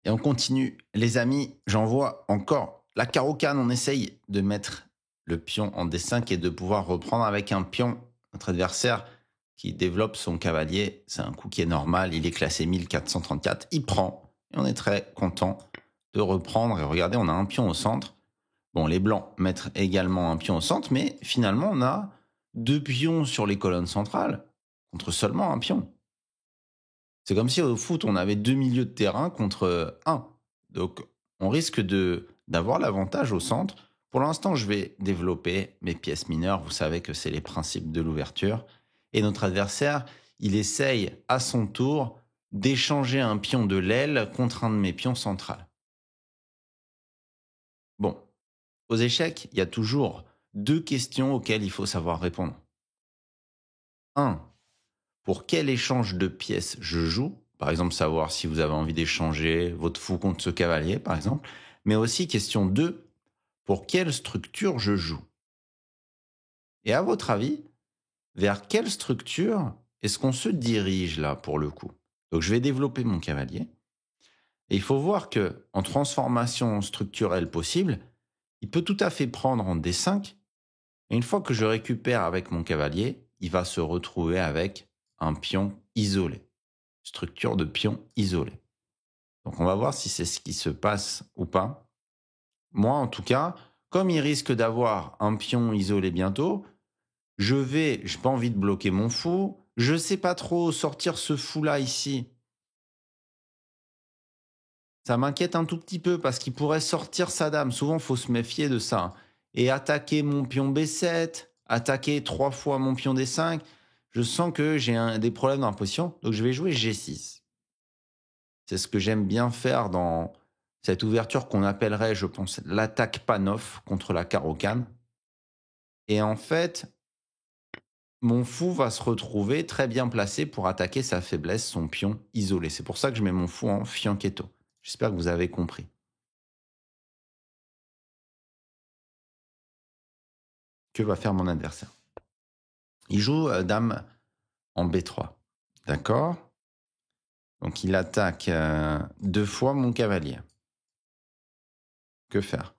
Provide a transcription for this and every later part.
Et on continue. Les amis, j'envoie encore la carocane. On essaye de mettre le pion en D5 et de pouvoir reprendre avec un pion. Notre adversaire qui développe son cavalier, c'est un coup qui est normal. Il est classé 1434. Il prend. Et on est très content de reprendre. Et regardez, on a un pion au centre. Bon, les blancs mettent également un pion au centre, mais finalement, on a deux pions sur les colonnes centrales contre seulement un pion. C'est comme si au foot, on avait deux milieux de terrain contre un. Donc, on risque d'avoir l'avantage au centre. Pour l'instant, je vais développer mes pièces mineures. Vous savez que c'est les principes de l'ouverture. Et notre adversaire, il essaye à son tour d'échanger un pion de l'aile contre un de mes pions centrales. Bon, aux échecs, il y a toujours deux questions auxquelles il faut savoir répondre. Un, pour quel échange de pièces je joue, par exemple savoir si vous avez envie d'échanger votre fou contre ce cavalier, par exemple, mais aussi question 2, pour quelle structure je joue. Et à votre avis, vers quelle structure est-ce qu'on se dirige là pour le coup? Donc je vais développer mon cavalier, et il faut voir que en transformation structurelle possible, il peut tout à fait prendre en D5, et une fois que je récupère avec mon cavalier, il va se retrouver avec un pion isolé. Structure de pion isolé. Donc on va voir si c'est ce qui se passe ou pas. Moi, en tout cas, comme il risque d'avoir un pion isolé bientôt, j'ai pas envie de bloquer mon fou. Je sais pas trop sortir ce fou-là ici. Ça m'inquiète un tout petit peu parce qu'il pourrait sortir sa dame. Souvent, faut se méfier de ça. Et attaquer mon pion B7, attaquer 3 fois mon pion D5. Je sens que j'ai des problèmes dans la position. Donc je vais jouer G6. C'est ce que j'aime bien faire dans cette ouverture qu'on appellerait, je pense, l'attaque Panov contre la carocane. Et en fait, mon fou va se retrouver très bien placé pour attaquer sa faiblesse, son pion isolé. C'est pour ça que je mets mon fou en fianchetto. J'espère que vous avez compris. Que va faire mon adversaire? Il joue dame en B3. D'accord? Donc il attaque 2 fois mon cavalier. Que faire?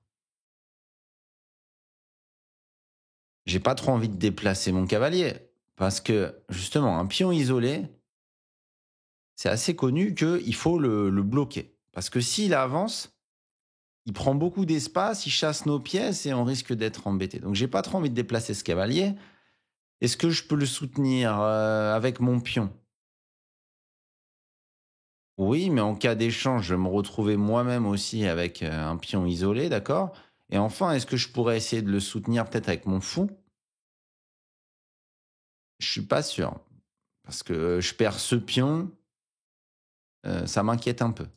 J'ai pas trop envie de déplacer mon cavalier. Parce que, justement, un pion isolé, c'est assez connu qu'il faut le bloquer. Parce que s'il avance, il prend beaucoup d'espace, il chasse nos pièces et on risque d'être embêté. Donc j'ai pas trop envie de déplacer ce cavalier. Est-ce que je peux le soutenir avec mon pion? Oui, mais en cas d'échange, je vais me retrouver moi-même aussi avec un pion isolé, d'accord? Et enfin, est-ce que je pourrais essayer de le soutenir peut-être avec mon fou? Je suis pas sûr. Parce que je perds ce pion, ça m'inquiète un peu.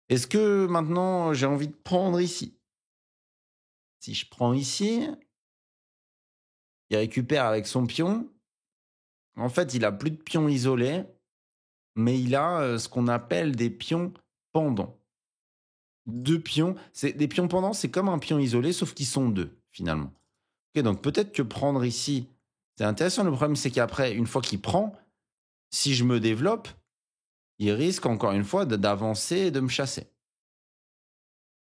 Est-ce que maintenant j'ai envie de prendre ici? Si je prends ici, il récupère avec son pion. En fait, il a plus de pions isolés, mais il a ce qu'on appelle des pions pendants. Deux pions, c'est des pions pendants, c'est comme un pion isolé, sauf qu'ils sont deux finalement. Ok, donc peut-être que prendre ici, c'est intéressant. Le problème, c'est qu'après, une fois qu'il prend, si je me développe, il risque encore une fois d'avancer et de me chasser.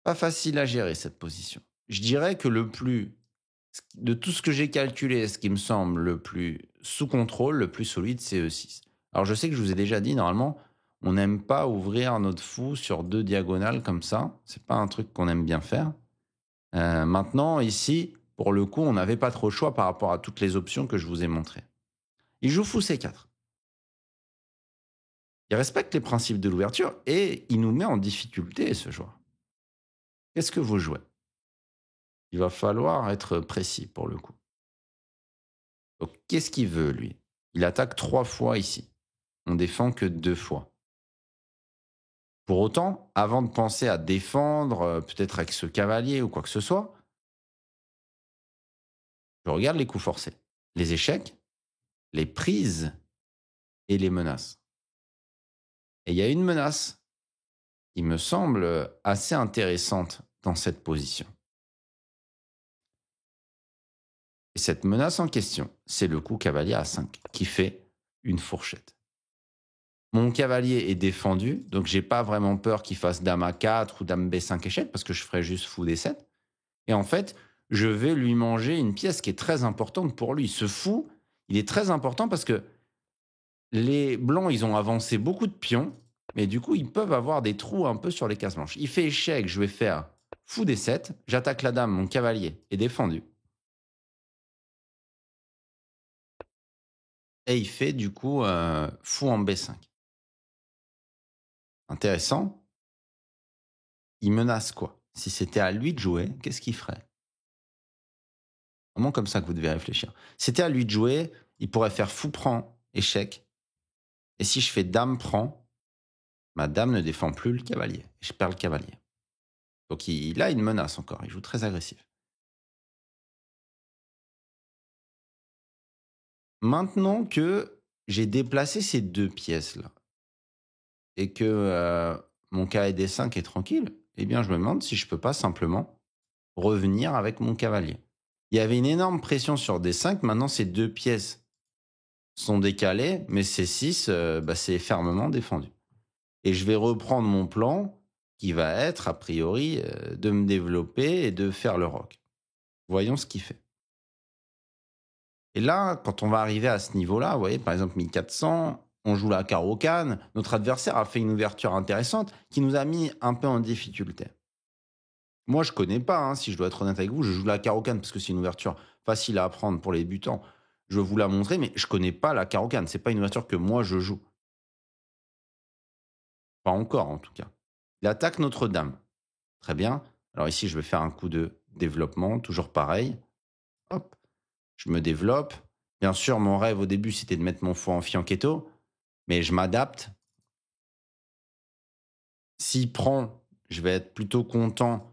Pas facile à gérer cette position. Je dirais que de tout ce que j'ai calculé, ce qui me semble le plus sous contrôle, le plus solide, c'est E6. Alors je sais que je vous ai déjà dit, normalement, on n'aime pas ouvrir notre fou sur deux diagonales comme ça. C'est pas un truc qu'on aime bien faire. Maintenant, ici, pour le coup, on n'avait pas trop le choix par rapport à toutes les options que je vous ai montrées. Il joue fou C4. Il respecte les principes de l'ouverture et il nous met en difficulté, ce joueur. Qu'est-ce que vous jouez? Il va falloir être précis pour le coup. Donc, qu'est-ce qu'il veut, lui? Il attaque 3 fois ici. On défend que 2 fois. Pour autant, avant de penser à défendre, peut-être avec ce cavalier ou quoi que ce soit, je regarde les coups forcés, les échecs, les prises et les menaces. Et il y a une menace qui me semble assez intéressante dans cette position. Et cette menace en question, c'est le coup cavalier A5 qui fait une fourchette. Mon cavalier est défendu, donc j'ai pas vraiment peur qu'il fasse dame A4 ou dame B5 échec parce que je ferai juste fou D7. Et en fait, je vais lui manger une pièce qui est très importante pour lui. Ce fou, il est très important parce que les blancs, ils ont avancé beaucoup de pions, mais du coup, ils peuvent avoir des trous un peu sur les cases blanches. Il fait échec, je vais faire fou D7, j'attaque la dame, mon cavalier est défendu. Et il fait du coup fou en B5. Intéressant. Il menace quoi? Si c'était à lui de jouer, qu'est-ce qu'il ferait? Vraiment comme ça que vous devez réfléchir. Si c'était à lui de jouer, il pourrait faire fou prend, échec. Et si je fais dame prend, ma dame ne défend plus le cavalier. Et je perds le cavalier. Donc là, il menace encore. Il joue très agressif. Maintenant que j'ai déplacé ces deux pièces-là et que mon cavalier D5 est tranquille, eh bien, je me demande si je peux pas simplement revenir avec mon cavalier. Il y avait une énorme pression sur D5. Maintenant, ces deux pièces sont décalées, mais C6, c'est fermement défendu. Et je vais reprendre mon plan qui va être, a priori, de me développer et de faire le roc. Voyons ce qu'il fait. Et là, quand on va arriver à ce niveau-là, vous voyez, par exemple 1400, on joue la carreau-canne, notre adversaire a fait une ouverture intéressante qui nous a mis un peu en difficulté. Moi, je connais pas, hein, si je dois être honnête avec vous, je joue la carreau-canne parce que c'est une ouverture facile à apprendre pour les débutants. Je vais vous la montrer, mais je connais pas la carreau-canne. C'est pas une ouverture que moi je joue. Pas encore, en tout cas. Il attaque Notre-Dame. Très bien. Alors ici, je vais faire un coup de développement, toujours pareil. Hop, je me développe. Bien sûr, mon rêve au début, c'était de mettre mon fou en fianchetto, mais je m'adapte. S'il prend, je vais être plutôt content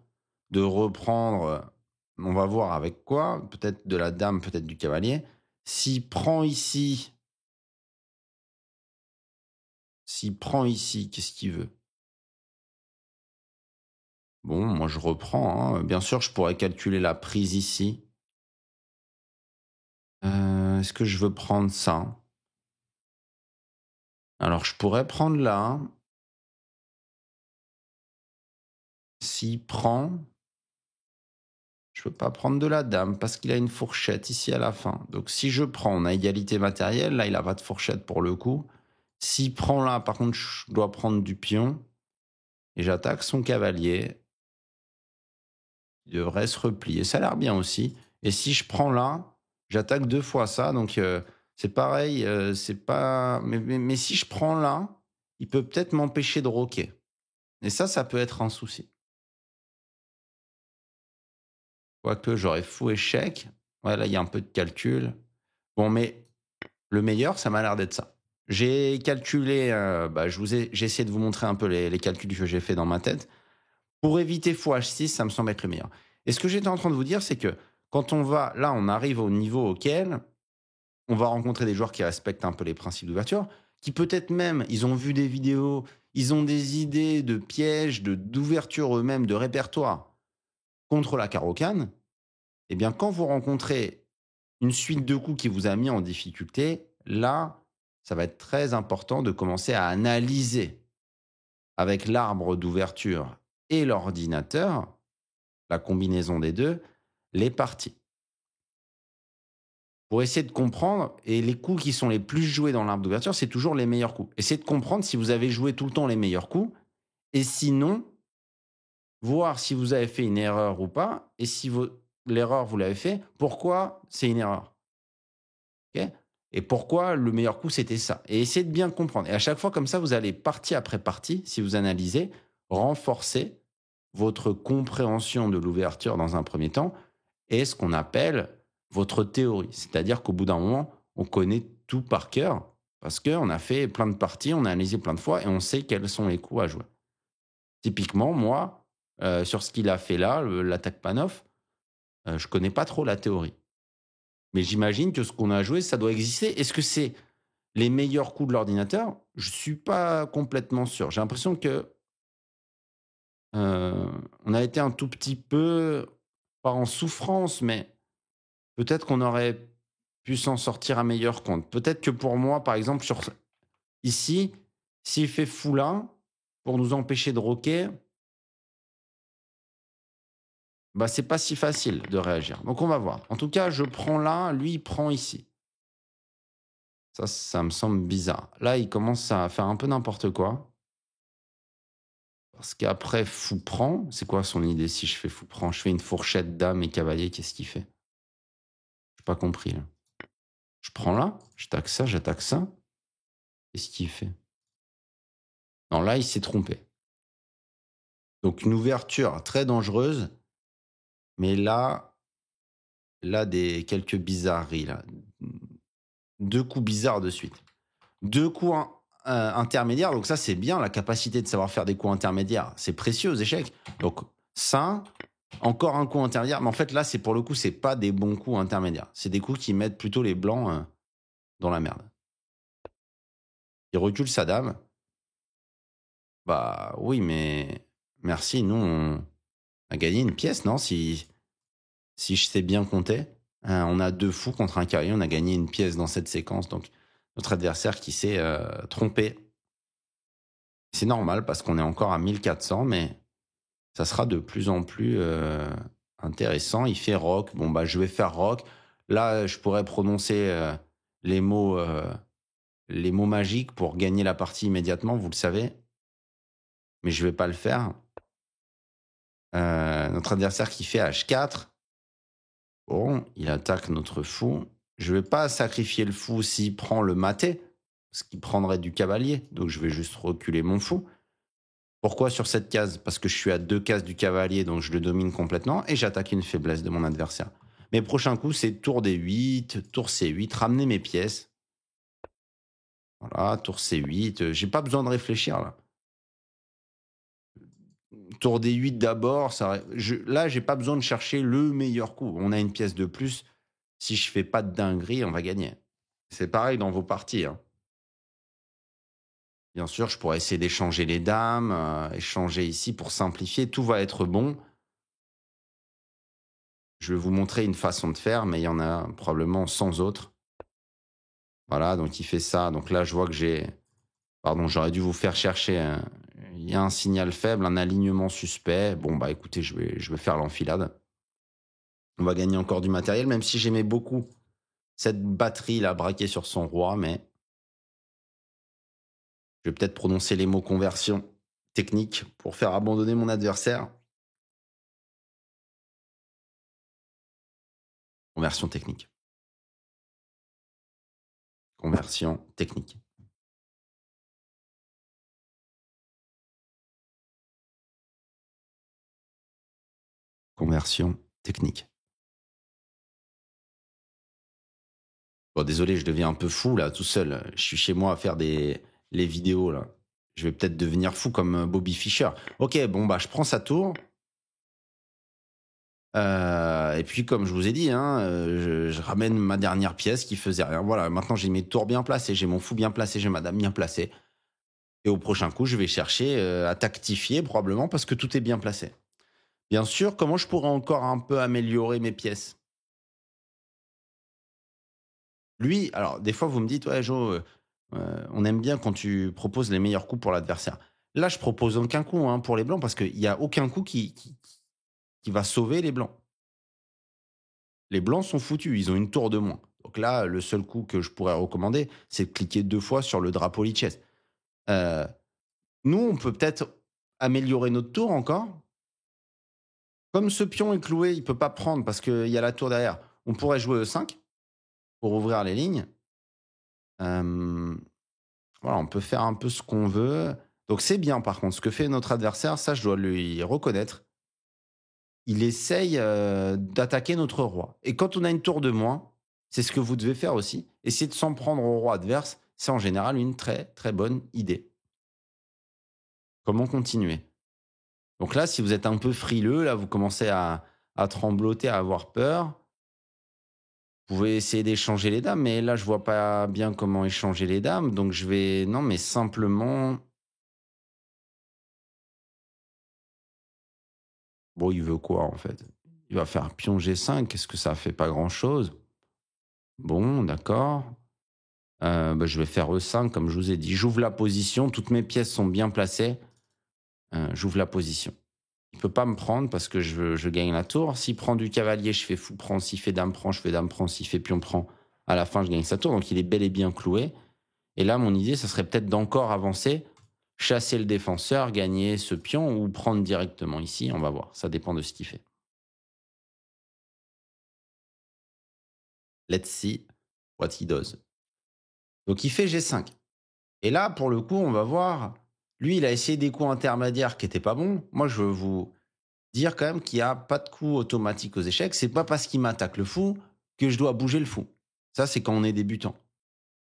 de reprendre. On va voir avec quoi. Peut-être de la dame, peut-être du cavalier. S'il prend ici, qu'est-ce qu'il veut? Bon, moi je reprends, hein. Bien sûr, je pourrais calculer la prise ici. Est-ce que je veux prendre ça? Alors, je pourrais prendre là. S'il prend, je peux pas prendre de la dame parce qu'il a une fourchette ici à la fin. Donc, si je prends, on a égalité matérielle. Là, il a pas de fourchette pour le coup. S'il prend là, par contre, je dois prendre du pion. Et j'attaque son cavalier. Il devrait se replier. Ça a l'air bien aussi. Et si je prends là, j'attaque deux fois ça. Donc, c'est pareil. C'est pas. Mais si je prends là, il peut peut-être m'empêcher de roquer. Et ça peut être un souci. Quoique j'aurais fou échec. Ouais, là, il y a un peu de calcul. Bon, mais le meilleur, ça m'a l'air d'être ça. J'ai calculé, j'ai essayé de vous montrer un peu les calculs que j'ai fait dans ma tête. Pour éviter fou H6, ça me semble être le meilleur. Et ce que j'étais en train de vous dire, c'est que quand là, on arrive au niveau auquel on va rencontrer des joueurs qui respectent un peu les principes d'ouverture, qui peut-être même, ils ont vu des vidéos, ils ont des idées de pièges, d'ouverture eux-mêmes, de répertoire contre la carocane. Eh bien, quand vous rencontrez une suite de coups qui vous a mis en difficulté, là, ça va être très important de commencer à analyser avec l'arbre d'ouverture et l'ordinateur, la combinaison des deux, les parties. Pour essayer de comprendre, et les coups qui sont les plus joués dans l'arbre d'ouverture, c'est toujours les meilleurs coups. Essayez de comprendre si vous avez joué tout le temps les meilleurs coups, et sinon, voir si vous avez fait une erreur ou pas, et si l'erreur, vous l'avez fait, pourquoi c'est une erreur. Ok. Et pourquoi le meilleur coup, c'était ça. Et essayez de bien comprendre. Et à chaque fois, comme ça, vous allez partie après partie, si vous analysez, renforcer votre compréhension de l'ouverture dans un premier temps et ce qu'on appelle votre théorie. C'est-à-dire qu'au bout d'un moment, on connaît tout par cœur parce qu'on a fait plein de parties, on a analysé plein de fois et on sait quels sont les coups à jouer. Typiquement, moi, sur ce qu'il a fait là, l'attaque Panov, je ne connais pas trop la théorie. Mais j'imagine que ce qu'on a joué, ça doit exister. Est-ce que c'est les meilleurs coups de l'ordinateur? Je ne suis pas complètement sûr. J'ai l'impression que on a été un tout petit peu, pas en souffrance, mais peut-être qu'on aurait pu s'en sortir à meilleur compte. Peut-être que pour moi, par exemple, ici, S'il fait fou là, pour nous empêcher de roquer, bah, c'est pas si facile de réagir. Donc on va voir. En tout cas, je prends là, lui, il prend ici. Ça me semble bizarre. Là, il commence à faire un peu n'importe quoi. Parce qu'après, fou prend. C'est quoi son idée si je fais fou prend? Je fais une fourchette dame et cavalier, qu'est-ce qu'il fait? J'ai pas compris là. Je prends là, j'attaque ça. Qu'est-ce qu'il fait? Non, là, il s'est trompé. Donc une ouverture très dangereuse, mais là, quelques bizarreries là. 2 coups bizarres de suite. 2 coups intermédiaires, donc ça, c'est bien, la capacité de savoir faire des coups intermédiaires, c'est précieux aux échecs. Donc ça, encore un coup intermédiaire, mais en fait, là, c'est pour le coup, c'est pas des bons coups intermédiaires. C'est des coups qui mettent plutôt les blancs, dans la merde. Il recule sa dame. Bah, oui, mais merci, nous, on a gagné une pièce, non? Si je sais bien compter. On a 2 fous contre un cavalier, on a gagné une pièce dans cette séquence, donc notre adversaire qui s'est, trompé. C'est normal parce qu'on est encore à 1400, mais ça sera de plus en plus, intéressant. Il fait rock, bon, bah, je vais faire rock. Là, je pourrais prononcer, les mots, heu, les mots magiques pour gagner la partie immédiatement, vous le savez, mais je vais pas le faire. Notre adversaire qui fait H4. Bon, il attaque notre fou. Je vais pas sacrifier le fou s'il prend le maté, parce qu'il prendrait du cavalier, donc je vais juste reculer mon fou. Pourquoi sur cette case? Parce que je suis à 2 cases du cavalier, donc je le domine complètement et j'attaque une faiblesse de mon adversaire. Mes prochains coups, c'est tour D8, tour C8, ramener mes pièces. Voilà, tour C8, j'ai pas besoin de réfléchir là. Tour D8 d'abord, là, j'ai pas besoin de chercher le meilleur coup. On a une pièce de plus. Si je fais pas de dinguerie, on va gagner. C'est pareil dans vos parties, hein. Bien sûr, je pourrais essayer d'échanger les dames, échanger ici pour simplifier. Tout va être bon. Je vais vous montrer une façon de faire, mais il y en a probablement 100 autres. Voilà, donc il fait ça. Donc là, je vois que pardon, j'aurais dû vous faire chercher il y a un signal faible, un alignement suspect. Bon, bah écoutez, je vais faire l'enfilade. On va gagner encore du matériel, même si j'aimais beaucoup cette batterie là braquée sur son roi, mais je vais peut-être prononcer les mots conversion technique pour faire abandonner mon adversaire. Conversion technique. Conversion technique. Conversion technique. Bon, désolé, je deviens un peu fou là, tout seul. Je suis chez moi à faire les vidéos là. Je vais peut-être devenir fou comme Bobby Fischer. Ok, bon bah je prends sa tour. Et puis comme je vous ai dit, hein, je ramène ma dernière pièce qui faisait rien. Voilà, maintenant j'ai mes tours bien placés, j'ai mon fou bien placé, j'ai ma dame bien placée. Et au prochain coup, je vais chercher à tactifier probablement parce que tout est bien placé. Bien sûr, comment je pourrais encore un peu améliorer mes pièces? Lui, alors des fois vous me dites: «Ouais Jo, on aime bien quand tu proposes les meilleurs coups pour l'adversaire». Là, je propose aucun coup, hein, pour les blancs parce qu'il y a aucun coup qui va sauver les blancs. Les blancs sont foutus, ils ont une tour de moins. Donc là, le seul coup que je pourrais recommander, c'est de cliquer 2 fois sur le drapeau Lichess. Heu, Nous, on peut peut-être améliorer notre tour encore. Comme ce pion est cloué, il peut pas prendre parce qu'il y a la tour derrière. On pourrait jouer E5 pour ouvrir les lignes. Hem, voilà, on peut faire un peu ce qu'on veut. Donc c'est bien par contre, ce que fait notre adversaire, ça je dois lui reconnaître. Il essaye, d'attaquer notre roi et quand on a une tour de moins, c'est ce que vous devez faire aussi, essayer de s'en prendre au roi adverse, c'est en général une très, très bonne idée. Comment continuer? Donc là, si vous êtes un peu frileux, là, vous commencez à trembloter, à avoir peur, vous pouvez essayer d'échanger les dames, mais là, je vois pas bien comment échanger les dames, donc je vais non, mais simplement bon, il veut quoi, en fait? Il va faire pion G5, qu'est-ce que ça fait? Pas grand-chose. Bon, d'accord. Bah, je vais faire E5 comme je vous ai dit. J'ouvre la position, toutes mes pièces sont bien placées. J'ouvre la position. Il ne peut pas me prendre parce que je gagne la tour. S'il prend du cavalier, je fais fou prend. S'il fait dame prend, je fais dame prend. S'il fait pion prend, à la fin, je gagne sa tour. Donc il est bel et bien cloué. Et là, mon idée, ça serait peut-être d'encore avancer, chasser le défenseur, gagner ce pion ou prendre directement ici. On va voir. Ça dépend de ce qu'il fait. Let's see what he does. Donc il fait G5. Et là, pour le coup, on va voir. Lui, il a essayé des coups intermédiaires qui n'étaient pas bons. Moi, je veux vous dire quand même qu'il n'y a pas de coup automatique aux échecs. C'est pas parce qu'il m'attaque le fou que je dois bouger le fou. Ça, c'est quand on est débutant.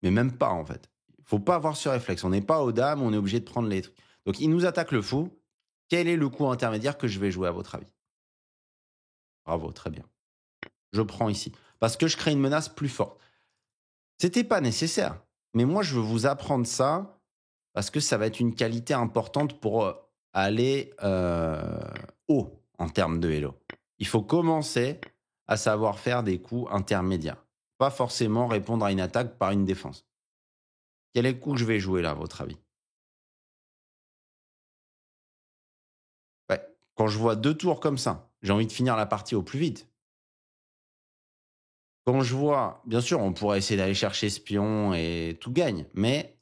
Mais même pas, en fait. Il faut pas avoir ce réflexe. On n'est pas aux dames, on est obligé de prendre les trucs. Donc, il nous attaque le fou. Quel est le coup intermédiaire que je vais jouer, à votre avis? Bravo, très bien. Je prends ici. Parce que je crée une menace plus forte. C'était pas nécessaire. Mais moi, je veux vous apprendre ça parce que ça va être une qualité importante pour aller haut en termes de Hello. Il faut commencer à savoir faire des coups intermédiaires. Pas forcément répondre à une attaque par une défense. Quel est le coup que je vais jouer là, à votre avis? Ouais. Quand je vois 2 tours comme ça, j'ai envie de finir la partie au plus vite. Quand je vois, bien sûr, on pourrait essayer d'aller chercher ce pion et tout gagne, mais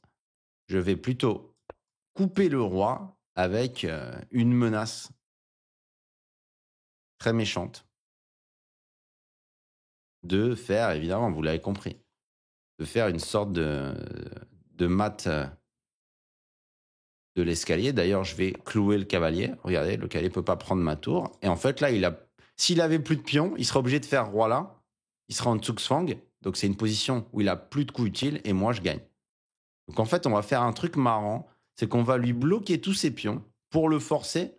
je vais plutôt couper le roi avec une menace très méchante de faire, évidemment, vous l'avez compris, de faire une sorte de mat de l'escalier. D'ailleurs, je vais clouer le cavalier. Regardez, le cavalier ne peut pas prendre ma tour. Et en fait, là, s'il avait plus de pions, il serait obligé de faire roi là. Il sera en Zugzwang. Donc, c'est une position où il a plus de coups utiles et moi, je gagne. Donc, en fait, on va faire un truc marrant. C'est qu'on va lui bloquer tous ses pions pour le forcer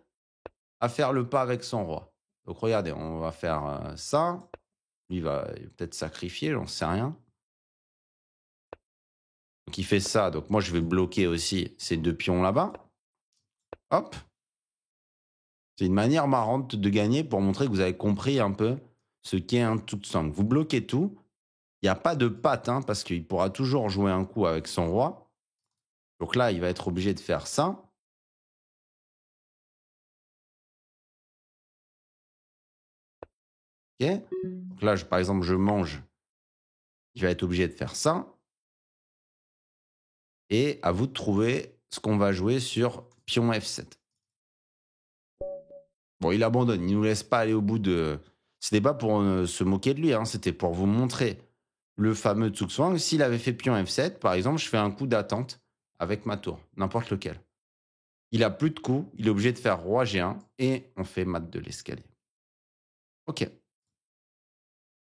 à faire le pas avec son roi. Donc, regardez, on va faire ça. Lui, il va peut-être sacrifier, j'en sais rien. Donc, il fait ça. Donc, moi, je vais bloquer aussi ces 2 pions là-bas. Hop. C'est une manière marrante de gagner pour montrer que vous avez compris un peu ce qu'est un Zugzwang. Vous bloquez tout. Il n'y a pas de patte, hein, parce qu'il pourra toujours jouer un coup avec son roi. Donc là, il va être obligé de faire ça. Ok. Donc là, par exemple, je mange. Il va être obligé de faire ça. Et à vous de trouver ce qu'on va jouer sur pion F7. Bon, il abandonne. Il ne nous laisse pas aller au bout de... C'était pas pour se moquer de lui, hein, c'était pour vous montrer le fameux Zugzwang. S'il avait fait pion F7, par exemple, je fais un coup d'attente avec ma tour, n'importe lequel. Il a plus de coups, il est obligé de faire roi G1 et on fait mat de l'escalier. Ok.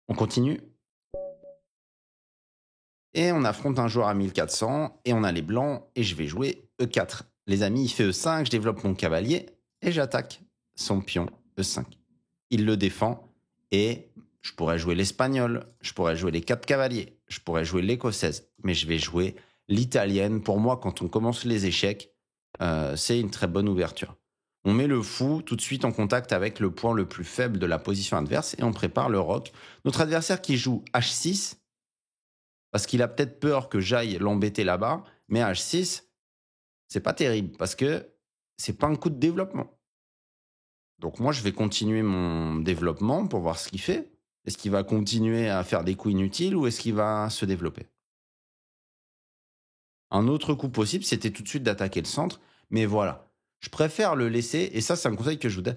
On continue. Et on affronte un joueur à 1400 et on a les blancs et je vais jouer E4. Les amis, il fait E5, je développe mon cavalier et j'attaque son pion E5. Il le défend et je pourrais jouer l'espagnol, je pourrais jouer les 4 cavaliers, je pourrais jouer l'écossaise, mais je vais jouer l'italienne. Pour moi, quand on commence les échecs, c'est une très bonne ouverture. On met le fou tout de suite en contact avec le point le plus faible de la position adverse et on prépare le roc. Notre adversaire qui joue H6, parce qu'il a peut-être peur que j'aille l'embêter là-bas, mais H6, c'est pas terrible parce que c'est pas un coup de développement. Donc moi, je vais continuer mon développement pour voir ce qu'il fait. Est-ce qu'il va continuer à faire des coups inutiles ou est-ce qu'il va se développer? Un autre coup possible, c'était tout de suite d'attaquer le centre. Mais voilà, je préfère le laisser. Et ça, c'est un conseil que je vous donne.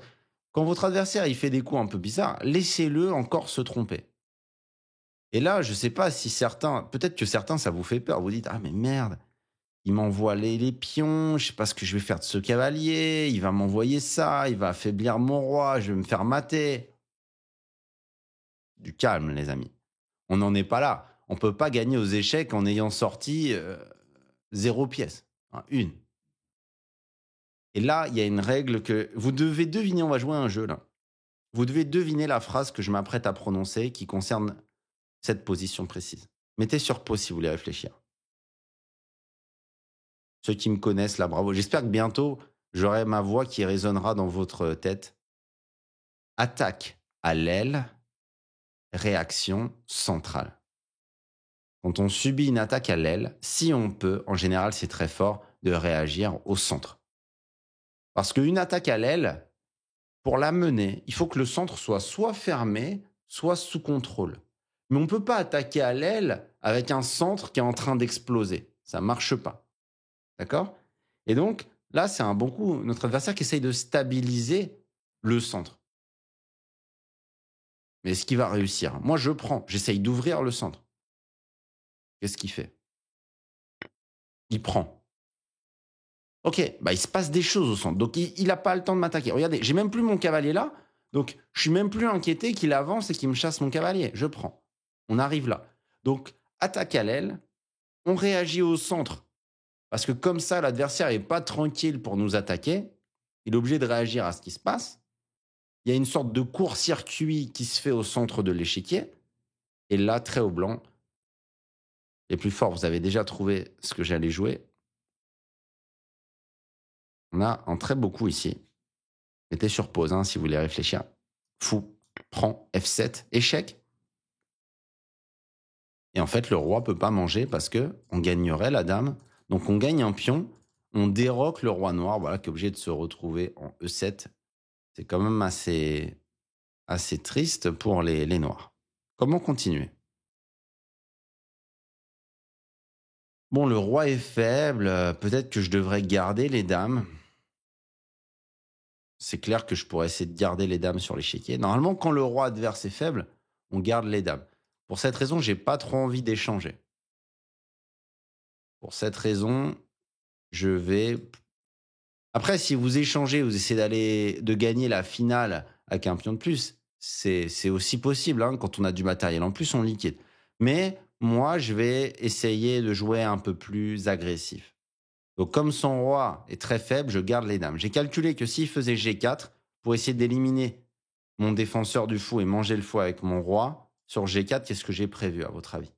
Quand votre adversaire il fait des coups un peu bizarres, laissez-le encore se tromper. Et là, je ne sais pas si certains, peut-être que certains, ça vous fait peur. Vous dites, ah mais merde, il m'envoie les pions, je sais pas ce que je vais faire de ce cavalier, il va m'envoyer ça, il va affaiblir mon roi, je vais me faire mater. Du calme, les amis. On n'en est pas là. On ne peut pas gagner aux échecs en ayant sorti 0 pièce. Hein, une. Et là, il y a une règle que vous devez deviner. On va jouer à un jeu là. Vous devez deviner la phrase que je m'apprête à prononcer qui concerne cette position précise. Mettez sur pause si vous voulez réfléchir. Ceux qui me connaissent là, bravo. J'espère que bientôt, j'aurai ma voix qui résonnera dans votre tête. Attaque à l'aile, réaction centrale. Quand on subit une attaque à l'aile, si on peut, en général c'est très fort, de réagir au centre. Parce qu'une attaque à l'aile, pour la mener, il faut que le centre soit fermé, soit sous contrôle. Mais on ne peut pas attaquer à l'aile avec un centre qui est en train d'exploser. Ça ne marche pas. D'accord? Et donc, là, c'est un bon coup. Notre adversaire qui essaye de stabiliser le centre. Mais est-ce qu'il va réussir? Moi, je prends. J'essaye d'ouvrir le centre. Qu'est-ce qu'il fait? Il prend. Ok, bah il se passe des choses au centre. Donc, il n'a pas le temps de m'attaquer. Regardez, j'ai même plus mon cavalier là. Donc, je suis même plus inquiété qu'il avance et qu'il me chasse mon cavalier. Je prends. On arrive là. Donc, attaque à l'aile. On réagit au centre. Parce que comme ça, l'adversaire n'est pas tranquille pour nous attaquer. Il est obligé de réagir à ce qui se passe. Il y a une sorte de court-circuit qui se fait au centre de l'échiquier. Et là, très au blanc, les plus forts, vous avez déjà trouvé ce que j'allais jouer. On a un très beau coup ici. Mettez sur pause si vous voulez réfléchir. Fou, prend, F7, échec. Et en fait, le roi ne peut pas manger parce qu'on gagnerait la dame. Donc on gagne un pion, on déroque le roi noir, voilà, qui est obligé de se retrouver en E7. C'est quand même assez triste pour les noirs. Comment continuer? Bon, le roi est faible, peut-être que je devrais garder les dames. C'est clair que je pourrais essayer de garder les dames sur l'échiquier. Normalement, quand le roi adverse est faible, on garde les dames. Pour cette raison, j'ai pas trop envie d'échanger. Pour cette raison, je vais... Après, si vous échangez, vous essayez de gagner la finale avec un pion de plus, c'est aussi possible. Quand on a du matériel en plus, on liquide. Mais moi, je vais essayer de jouer un peu plus agressif. Donc, comme son roi est très faible, je garde les dames. J'ai calculé que s'il faisait G4, pour essayer d'éliminer mon défenseur du fou et manger le fou avec mon roi, sur G4, qu'est-ce que j'ai prévu, à votre avis?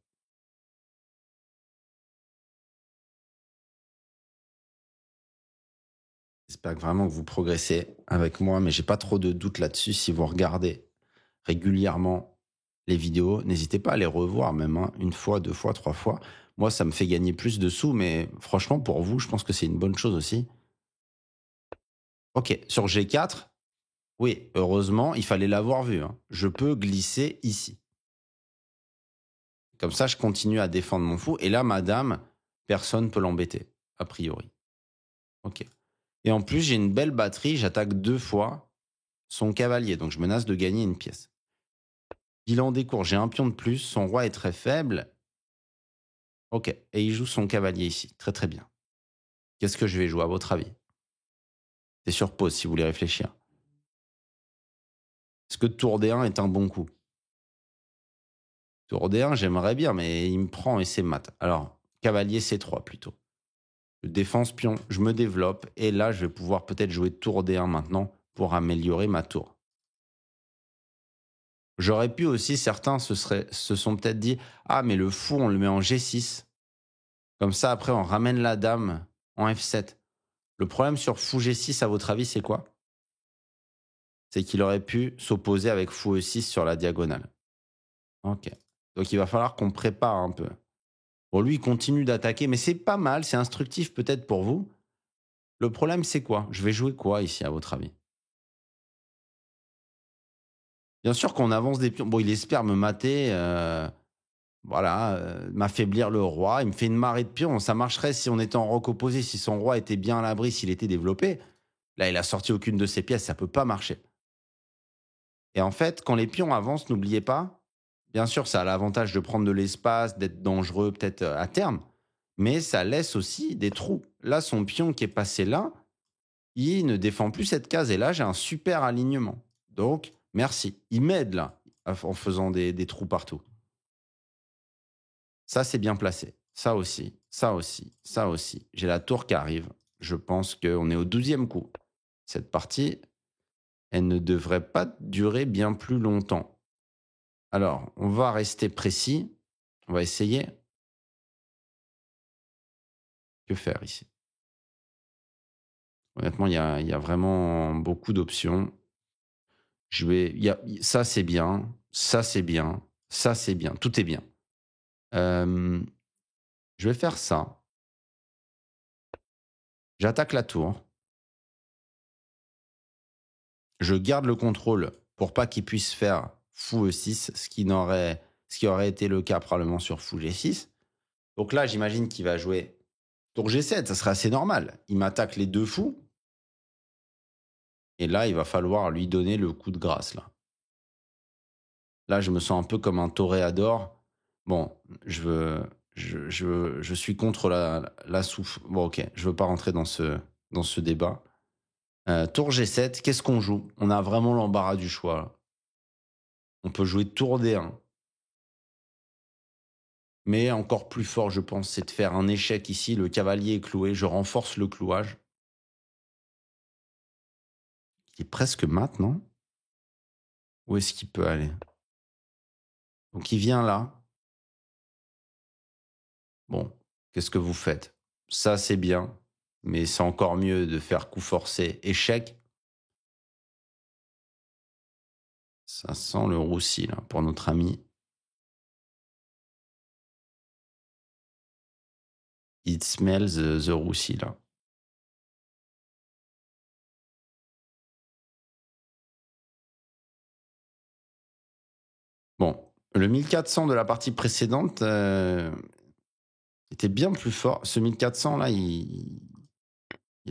J'espère vraiment que vous progressez avec moi, mais j'ai pas trop de doutes là-dessus. Si vous regardez régulièrement les vidéos, n'hésitez pas à les revoir, même une fois, deux fois, trois fois. Moi, ça me fait gagner plus de sous, mais franchement, pour vous, je pense que c'est une bonne chose aussi. Ok, sur G4, oui, heureusement, il fallait l'avoir vu. Je peux glisser ici. Comme ça, je continue à défendre mon fou. Et là, madame, personne ne peut l'embêter, a priori. Ok. Et en plus, j'ai une belle batterie. J'attaque deux fois son cavalier. Donc, je menace de gagner une pièce. Bilan des cours, j'ai un pion de plus. Son roi est très faible. Ok. Et il joue son cavalier ici. Très, très bien. Qu'est-ce que je vais jouer, à votre avis? C'est sur pause si vous voulez réfléchir. Est-ce que tour D1 est un bon coup? Tour D1, j'aimerais bien, mais il me prend et c'est mat. Alors, cavalier C3 plutôt. Je défense pion, je me développe, et là, je vais pouvoir peut-être jouer tour D1 maintenant pour améliorer ma tour. J'aurais pu aussi, certains se sont peut-être dit, ah, mais le fou, on le met en G6. Comme ça, après, on ramène la dame en F7. Le problème sur fou G6, à votre avis, c'est quoi? C'est qu'il aurait pu s'opposer avec fou E6 sur la diagonale. Ok. Donc, il va falloir qu'on prépare un peu. Bon, lui, il continue d'attaquer, mais c'est pas mal, c'est instructif peut-être pour vous. Le problème, c'est quoi? Je vais jouer quoi ici, à votre avis? Bien sûr qu'on avance des pions. Bon, il espère me mater, voilà, m'affaiblir le roi. Il me fait une marée de pions. Ça marcherait si on était en roc opposé, si son roi était bien à l'abri, s'il était développé. Là, il a sorti aucune de ses pièces, ça peut pas marcher. Et en fait, quand les pions avancent, n'oubliez pas, bien sûr, ça a l'avantage de prendre de l'espace, d'être dangereux peut-être à terme, mais ça laisse aussi des trous. Là, son pion qui est passé là, il ne défend plus cette case. Et là, j'ai un super alignement. Donc, merci. Il m'aide là, en faisant des trous partout. Ça, c'est bien placé. Ça aussi, ça aussi, ça aussi. J'ai la tour qui arrive. Je pense qu'on est au 12e coup. Cette partie, elle ne devrait pas durer bien plus longtemps. Alors, on va rester précis. On va essayer. Que faire ici? Honnêtement, il y a vraiment beaucoup d'options. Ça, c'est bien. Ça, c'est bien. Ça, c'est bien. Tout est bien. Hem, je vais faire ça. J'attaque la tour. Je garde le contrôle pour pas qu'il puisse faire fou E6, ce qui aurait été le cas probablement sur fou G6. Donc là, j'imagine qu'il va jouer tour G7, ça serait assez normal. Il m'attaque les 2 fous et là, il va falloir lui donner le coup de grâce, là. Là, je me sens un peu comme un toréador. Bon, je suis contre la souffle. Bon, OK, je veux pas rentrer dans ce débat. Tour G7, qu'est-ce qu'on joue? On a vraiment l'embarras du choix, là. On peut jouer tour D1. Mais encore plus fort, je pense, c'est de faire un échec ici. Le cavalier est cloué, je renforce le clouage. Il est presque mat, non? Où est-ce qu'il peut aller? Donc il vient là. Bon, qu'est-ce que vous faites? Ça, c'est bien, mais c'est encore mieux de faire coup forcé, échec. Ça sent le roussi, là, pour notre ami. It smells the roussi, là. Bon, le 1400 de la partie précédente était bien plus fort. Ce 1400, là, il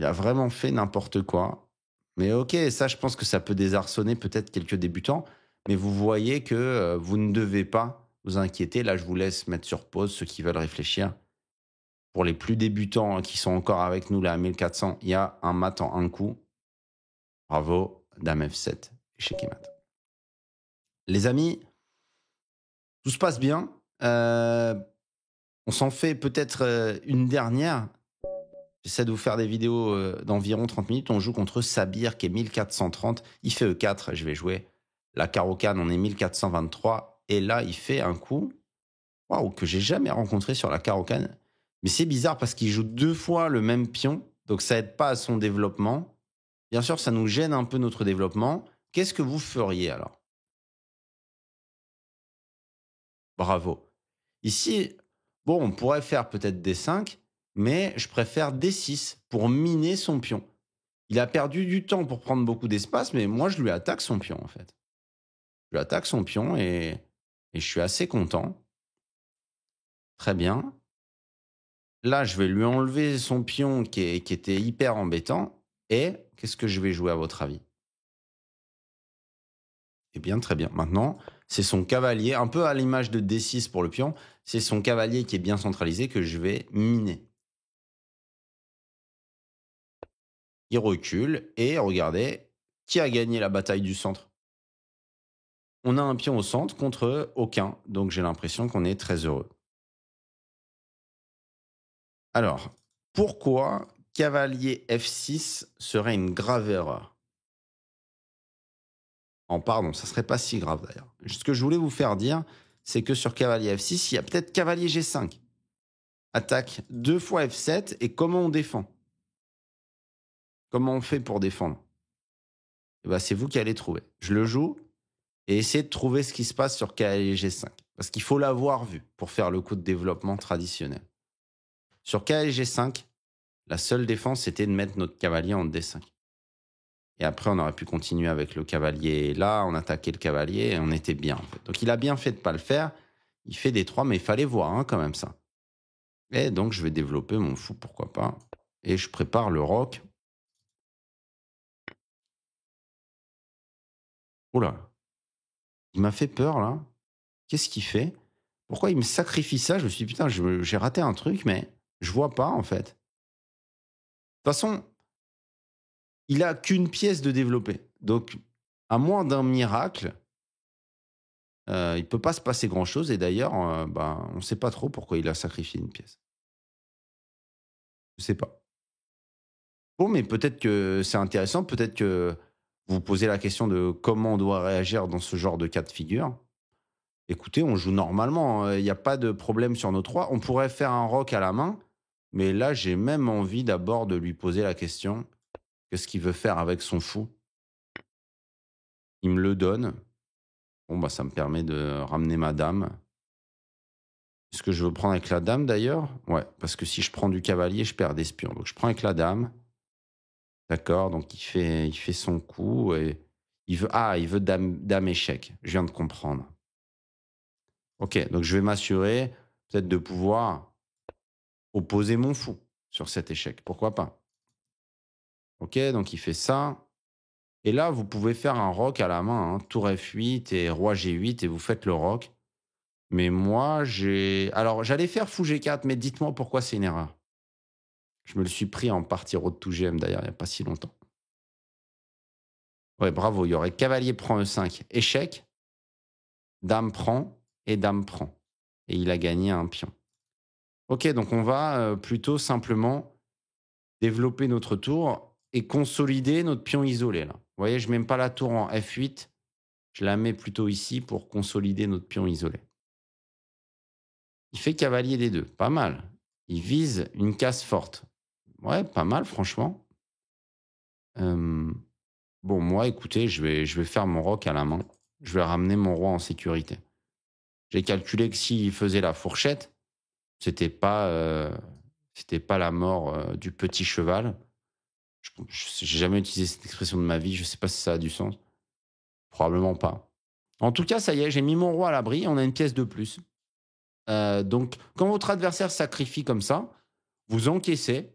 a vraiment fait n'importe quoi. Mais OK, ça, je pense que ça peut désarçonner peut-être quelques débutants. Mais vous voyez que vous ne devez pas vous inquiéter. Là, je vous laisse mettre sur pause ceux qui veulent réfléchir. Pour les plus débutants, hein, qui sont encore avec nous là à 1400, il y a un mat en un coup. Bravo, dame F7, échec et mat. Les amis, tout se passe bien. On s'en fait peut-être une dernière. J'essaie de vous faire des vidéos d'environ 30 minutes. On joue contre Sabir qui est 1430. Il fait E4, je vais jouer. La carocane, on est 1423. Et là, il fait un coup waouh, que j'ai jamais rencontré sur la carocane. Mais c'est bizarre parce qu'il joue 2 fois le même pion. Donc ça aide pas à son développement. Bien sûr, ça nous gêne un peu notre développement. Qu'est-ce que vous feriez alors? Bravo. Ici, bon, on pourrait faire peut-être D5, mais je préfère D6 pour miner son pion. Il a perdu du temps pour prendre beaucoup d'espace, mais moi, je lui attaque son pion, en fait. Je lui attaque son pion et je suis assez content. Très bien. Là, je vais lui enlever son pion qui était hyper embêtant. Et qu'est-ce que je vais jouer à votre avis? Eh bien, très bien. Maintenant, c'est son cavalier, un peu à l'image de D6 pour le pion, c'est son cavalier qui est bien centralisé que je vais miner. Il recule et regardez, qui a gagné la bataille du centre? On a un pion au centre contre aucun, donc j'ai l'impression qu'on est très heureux. Alors, pourquoi cavalier F6 serait une grave erreur? Oh, pardon, ça serait pas si grave d'ailleurs. Ce que je voulais vous faire dire, c'est que sur cavalier F6, il y a peut-être cavalier G5. Attaque 2 fois F7 et comment on défend? Comment on fait pour défendre? Eh ben, c'est vous qui allez trouver. Je le joue et essayez de trouver ce qui se passe sur cavalier G5. Parce qu'il faut l'avoir vu pour faire le coup de développement traditionnel. Sur cavalier G5, la seule défense, c'était de mettre notre cavalier en D5. Et après, on aurait pu continuer avec le cavalier là, on attaquait le cavalier et on était bien. En fait. Donc il a bien fait de ne pas le faire. Il fait D3, mais il fallait voir hein, quand même ça. Et donc je vais développer mon fou, pourquoi pas. Et je prépare le roc. Oula, il m'a fait peur là. Qu'est-ce qu'il fait? Pourquoi il me sacrifie ça? Je me suis dit, putain, j'ai raté un truc, mais je vois pas en fait. De toute façon, il a qu'une pièce de développer. Donc, à moins d'un miracle, il peut pas se passer grand-chose. Et d'ailleurs, ben, on ne sait pas trop pourquoi il a sacrifié une pièce. Je sais pas. Bon, mais peut-être que c'est intéressant. Peut-être que vous vous posez la question de comment on doit réagir dans ce genre de cas de figure. Écoutez, on joue normalement. Il n'y a pas de problème sur nos 3. On pourrait faire un rock à la main. Mais là, j'ai même envie d'abord de lui poser la question. Qu'est-ce qu'il veut faire avec son fou? Il me le donne. Bon, bah, ça me permet de ramener ma dame. Est-ce que je veux prendre avec la dame d'ailleurs? Ouais, parce que si je prends du cavalier, je perds des pions. Donc je prends avec la dame. D'accord, donc il fait son coup et il veut dame échec. Je viens de comprendre. OK, donc je vais m'assurer peut-être de pouvoir opposer mon fou sur cet échec. Pourquoi pas? OK, donc il fait ça. Et là, vous pouvez faire un roc à la main, hein, tour F8 et roi G8 et vous faites le roc. Mais moi, alors, j'allais faire fou G4, mais dites-moi pourquoi c'est une erreur. Je me le suis pris en partie road to GM d'ailleurs, il n'y a pas si longtemps. Ouais, bravo, il y aurait cavalier prend E5, échec, dame prend et dame prend. Et il a gagné un pion. OK, donc on va plutôt simplement développer notre tour et consolider notre pion isolé là. Vous voyez, je ne mets même pas la tour en F8, je la mets plutôt ici pour consolider notre pion isolé. Il fait cavalier D2, pas mal. Il vise une case forte. Ouais, pas mal franchement. Hem, bon moi écoutez, je vais faire mon roc à la main. Je vais ramener mon roi en sécurité. J'ai calculé que s'il faisait la fourchette, c'était pas, c'était pas la mort, du petit cheval. J'ai jamais utilisé cette expression de ma vie, je sais pas si ça a du sens. Probablement pas. En tout cas, ça y est, j'ai mis mon roi à l'abri, on a une pièce de plus. Donc quand votre adversaire sacrifie comme ça, vous encaissez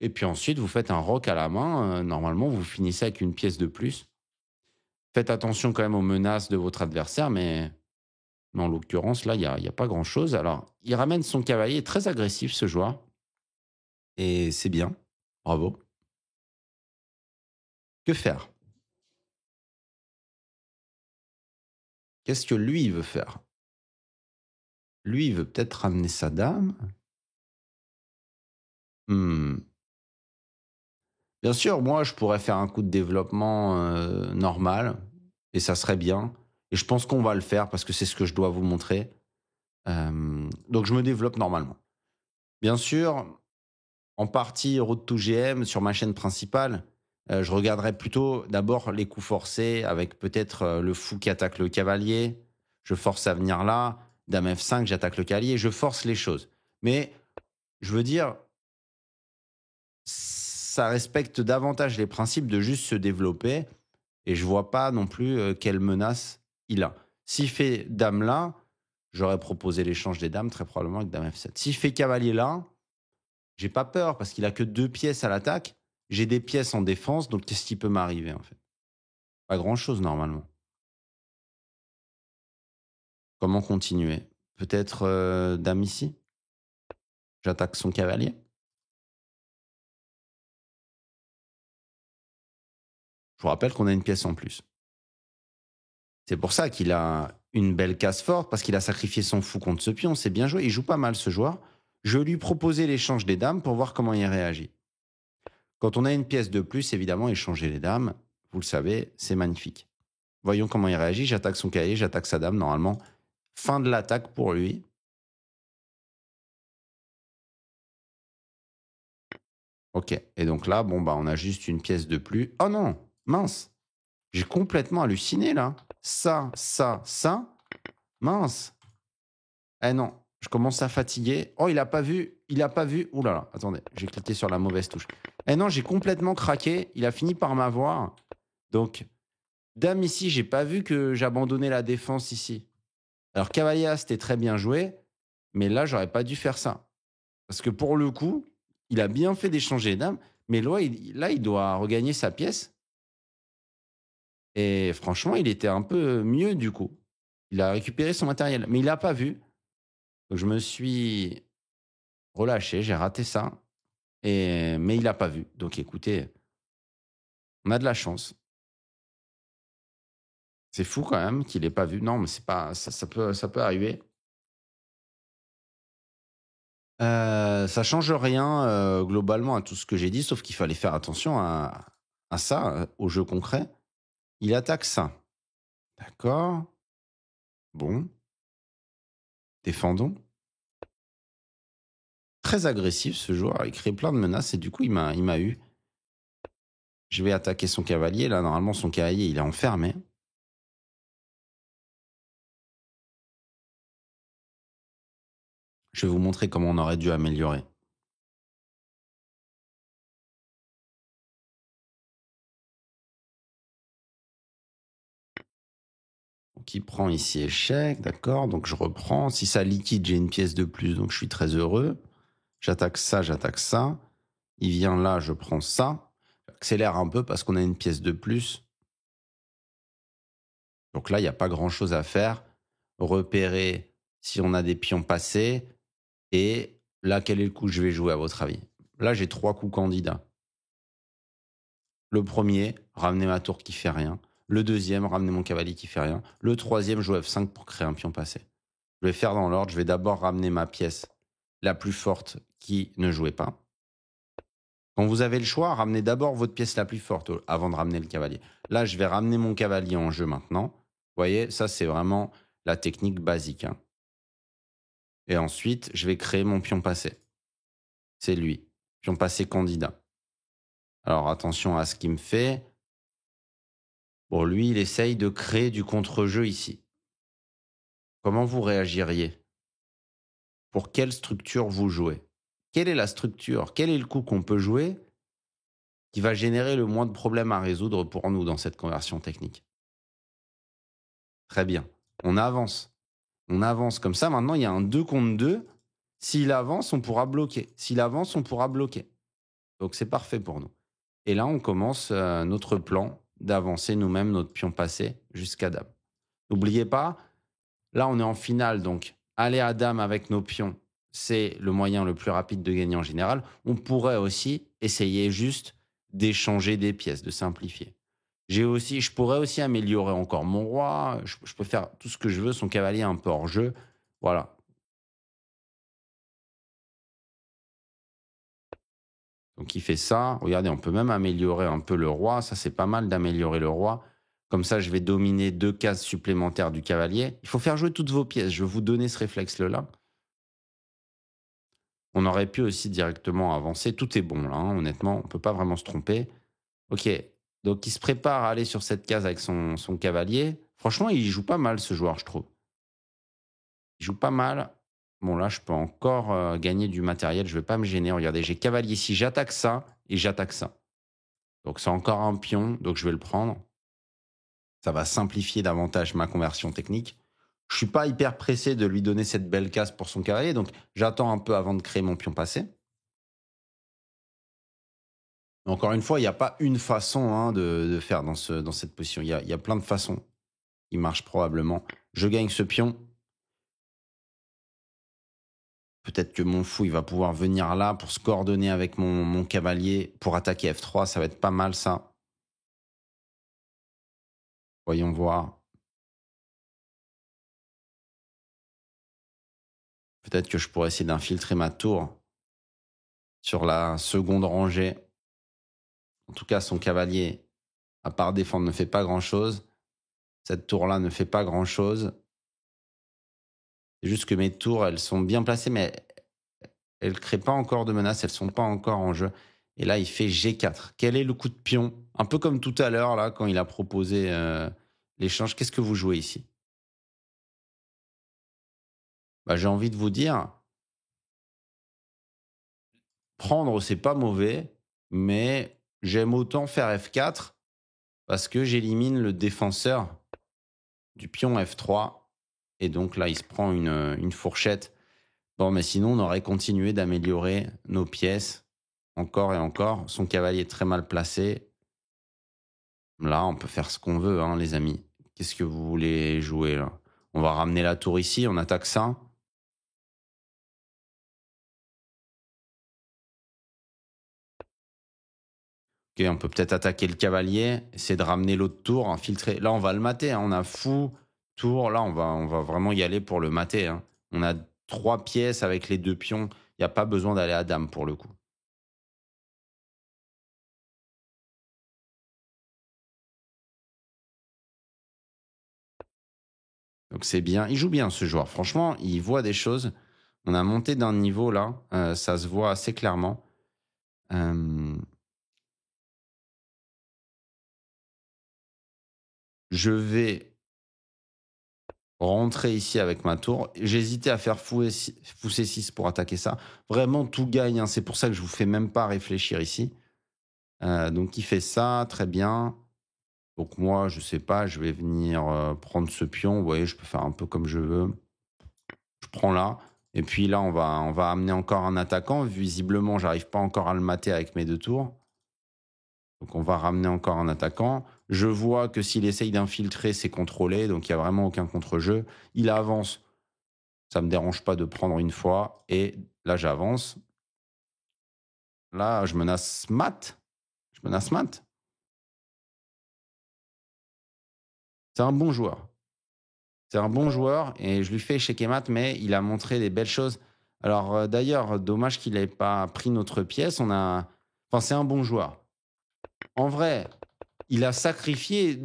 et puis ensuite vous faites un roc à la main, normalement vous finissez avec une pièce de plus. Faites attention quand même aux menaces de votre adversaire, mais en l'occurrence là, il y a pas grand chose. Alors, il ramène son cavalier, très agressif ce joueur et c'est bien, bravo. Que faire? Qu'est-ce que lui, il veut faire? Lui, il veut peut-être ramener sa dame? Mmh. Bien sûr, moi, je pourrais faire un coup de développement, normal et ça serait bien et je pense qu'on va le faire parce que c'est ce que je dois vous montrer. Donc je me développe normalement. Bien sûr, en partie road to GM sur ma chaîne principale, je regarderai plutôt d'abord les coups forcés avec peut-être, le fou qui attaque le cavalier. Je force à venir là, dame F5, j'attaque le cavalier, je force les choses. Mais je veux dire, ça respecte davantage les principes de juste se développer et je vois pas non plus, quelle menace il a. S'il fait dame là, j'aurais proposé l'échange des dames très probablement avec dame F7. S'il fait cavalier là, j'ai pas peur parce qu'il a que 2 pièces à l'attaque. J'ai des pièces en défense, donc qu'est-ce qui peut m'arriver, en fait? Pas grand-chose normalement. Comment continuer? Peut-être, dame ici? J'attaque son cavalier? Je vous rappelle qu'on a une pièce en plus. C'est pour ça qu'il a une belle case forte, parce qu'il a sacrifié son fou contre ce pion, c'est bien joué. Il joue pas mal ce joueur. Je lui proposais l'échange des dames pour voir comment il réagit. Quand on a une pièce de plus, évidemment, échanger les dames, vous le savez, c'est magnifique. Voyons comment il réagit. J'attaque son cavalier, j'attaque sa dame, normalement. Fin de l'attaque pour lui. OK. Et donc là, bon, bah, on a juste une pièce de plus. Oh non! Mince! J'ai complètement halluciné là. Ça. Mince! Eh non, je commence à fatiguer. Oh, il a pas vu. Ouh là là, attendez, j'ai cliqué sur la mauvaise touche. Eh non, j'ai complètement craqué. Il a fini par m'avoir. Donc, dame ici, j'ai pas vu que j'abandonnais la défense ici. Alors, cavalier A, c'était très bien joué, mais là, j'aurais pas dû faire ça. Parce que pour le coup, il a bien fait d'échanger dame, mais là, il doit regagner sa pièce. Et franchement, il était un peu mieux du coup. Il a récupéré son matériel, mais il l'a pas vu. Donc je me suis relâché, j'ai raté ça, mais il l'a pas vu. Donc écoutez, on a de la chance. C'est fou quand même qu'il ait pas vu. Non, mais c'est pas ça peut arriver. Ça change rien, globalement à tout ce que j'ai dit, sauf qu'il fallait faire attention à ça, au jeu concret. Il attaque ça. D'accord. Bon, défendons. Très agressif ce joueur, il crée plein de menaces et du coup il m'a eu. Je vais attaquer son cavalier, là normalement son cavalier il est enfermé. Je vais vous montrer comment on aurait dû améliorer. Donc il prend ici échec, d'accord. Donc je reprends. Si ça liquide, j'ai une pièce de plus, donc je suis très heureux. J'attaque ça, j'attaque ça. Il vient là, je prends ça. J'accélère un peu parce qu'on a une pièce de plus. Donc là, il n'y a pas grand-chose à faire. Repérer si on a des pions passés. Et là, quel est le coup que je vais jouer à votre avis? Là, j'ai 3 coups candidats. Le premier, ramener ma tour qui fait rien. Le deuxième, ramener mon cavalier qui fait rien. Le troisième, jouer F5 pour créer un pion passé. Je vais faire dans l'ordre. Je vais d'abord ramener ma pièce la plus forte qui ne jouait pas. Quand vous avez le choix, ramenez d'abord votre pièce la plus forte avant de ramener le cavalier. Là, je vais ramener mon cavalier en jeu maintenant. Vous voyez, ça, c'est vraiment la technique basique, hein. Et ensuite, je vais créer mon pion passé. C'est lui. Pion passé candidat. Alors, attention à ce qu'il me fait. Bon, lui, il essaye de créer du contre-jeu ici. Comment vous réagiriez? Pour quelle structure vous jouez? Quelle est la structure? Quel est le coup qu'on peut jouer qui va générer le moins de problèmes à résoudre pour nous dans cette conversion technique? Très bien. On avance. On avance comme ça. Maintenant, il y a un 2 contre 2. S'il avance, on pourra bloquer. S'il avance, on pourra bloquer. Donc, c'est parfait pour nous. Et là, on commence notre plan d'avancer nous-mêmes notre pion passé jusqu'à dame. N'oubliez pas, là, on est en finale. Donc, aller à dame avec nos pions, c'est le moyen le plus rapide de gagner en général. On pourrait aussi essayer juste d'échanger des pièces, de simplifier. Je pourrais aussi améliorer encore mon roi. Je peux faire tout ce que je veux. Son cavalier est un peu hors jeu. Voilà. Donc il fait ça. Regardez, on peut même améliorer un peu le roi. Ça, c'est pas mal d'améliorer le roi. Comme ça, je vais dominer 2 cases supplémentaires du cavalier. Il faut faire jouer toutes vos pièces. Je vais vous donner ce réflexe-là. On aurait pu aussi directement avancer. Tout est bon là, hein, honnêtement. On ne peut pas vraiment se tromper. Ok. Donc il se prépare à aller sur cette case avec son cavalier. Franchement, il joue pas mal ce joueur, je trouve. Il joue pas mal. Bon, là, je peux encore gagner du matériel. Je ne vais pas me gêner. Regardez, j'ai cavalier ici. J'attaque ça et j'attaque ça. Donc, c'est encore un pion. Donc, je vais le prendre. Ça va simplifier davantage ma conversion technique. Je ne suis pas hyper pressé de lui donner cette belle case pour son cavalier. Donc, j'attends un peu avant de créer mon pion passé. Encore une fois, il n'y a pas une façon hein, de faire dans cette position. Il y a plein de façons qui marchent probablement. Je gagne ce pion. Peut-être que mon fou, il va pouvoir venir là pour se coordonner avec mon cavalier pour attaquer F3. Ça va être pas mal, ça. Voyons voir. Peut-être que je pourrais essayer d'infiltrer ma tour sur la seconde rangée. En tout cas, son cavalier, à part défendre, ne fait pas grand-chose. Cette tour-là ne fait pas grand-chose. C'est juste que mes tours, elles sont bien placées, mais elles ne créent pas encore de menaces. Elles ne sont pas encore en jeu. Et là, il fait G4. Quel est le coup de pion? Un peu comme tout à l'heure, là, quand il a proposé l'échange. Qu'est-ce que vous jouez ici? Bah, j'ai envie de vous dire, prendre, c'est pas mauvais, mais j'aime autant faire F4 parce que j'élimine le défenseur du pion F3. Et donc là, il se prend une fourchette. Bon, mais sinon, on aurait continué d'améliorer nos pièces encore et encore. Son cavalier est très mal placé. Là, on peut faire ce qu'on veut, hein, les amis. Qu'est-ce que vous voulez jouer là? On va ramener la tour ici, on attaque ça. Ok, on peut peut-être attaquer le cavalier, essayer de ramener l'autre tour, infiltrer. Là, on va le mater, hein, on a fou, tour. Là, on va vraiment y aller pour le mater, hein. On a 3 pièces avec les 2 pions. Il n'y a pas besoin d'aller à dame pour le coup. Donc c'est bien. Il joue bien ce joueur. Franchement, il voit des choses. On a monté d'un niveau là. Ça se voit assez clairement. Euh, je vais rentrer ici avec ma tour. J'hésitais à faire fou C6 pour attaquer ça. Vraiment, tout gagne, hein. C'est pour ça que je vous fais même pas réfléchir ici. Donc, il fait ça, très bien. Donc, moi, je sais pas, je vais venir prendre ce pion. Vous voyez, je peux faire un peu comme je veux. Je prends là. Et puis là, on va amener encore un attaquant. Visiblement, j'arrive pas encore à le mater avec mes 2 tours. Donc, on va ramener encore un attaquant. Je vois que s'il essaye d'infiltrer, c'est contrôlé. Donc, il n'y a vraiment aucun contre-jeu. Il avance. Ça ne me dérange pas de prendre une fois. Et là, j'avance. Là, je menace mat. Je menace mat. C'est un bon joueur. C'est un bon joueur et je lui fais échec et mat, mais il a montré des belles choses. Alors, d'ailleurs, dommage qu'il n'ait pas pris notre pièce. Enfin, c'est un bon joueur. En vrai, il a sacrifié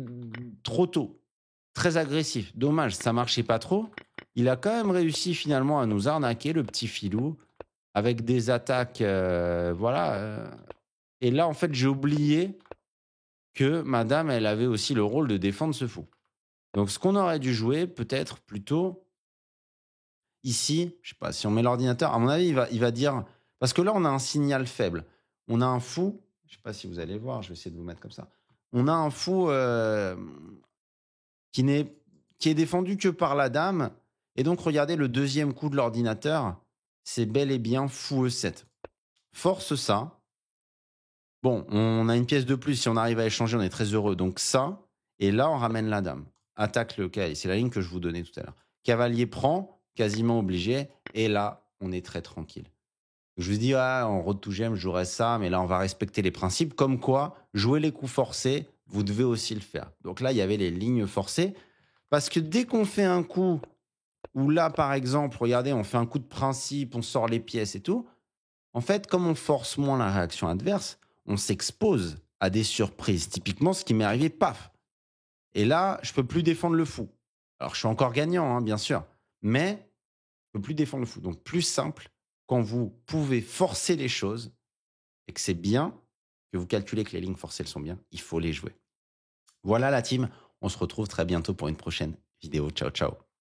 trop tôt. Très agressif. Dommage, ça marchait pas trop. Il a quand même réussi finalement à nous arnaquer, le petit filou, avec des attaques. Voilà. Et là, en fait, j'ai oublié que madame, elle avait aussi le rôle de défendre ce fou. Donc, ce qu'on aurait dû jouer, peut-être plutôt ici, je sais pas, si on met l'ordinateur, à mon avis, il va dire. Parce que là, on a un signal faible. On a un fou. Je sais pas si vous allez voir, je vais essayer de vous mettre comme ça. On a un fou qui est défendu que par la dame. Et donc, regardez le deuxième coup de l'ordinateur, c'est bel et bien fou E7. Force ça. Bon, on a une pièce de plus. Si on arrive à échanger, on est très heureux. Donc ça, et là, on ramène la dame. Attaque le cavalier. C'est la ligne que je vous donnais tout à l'heure. Cavalier prend, quasiment obligé. Et là, on est très tranquille. Je vous dis, en road to gem, je jouerais ça, mais là, on va respecter les principes. Comme quoi, jouer les coups forcés, vous devez aussi le faire. Donc là, il y avait les lignes forcées. Parce que dès qu'on fait un coup, où là, par exemple, regardez, on fait un coup de principe, on sort les pièces et tout, en fait, comme on force moins la réaction adverse, on s'expose à des surprises. Typiquement, ce qui m'est arrivé, paf. Et là, je peux plus défendre le fou. Alors, je suis encore gagnant, hein, bien sûr, mais je peux plus défendre le fou. Donc, plus simple, quand vous pouvez forcer les choses et que c'est bien, que vous calculez que les lignes forcées elles sont bien, il faut les jouer. Voilà la team. On se retrouve très bientôt pour une prochaine vidéo. Ciao, ciao.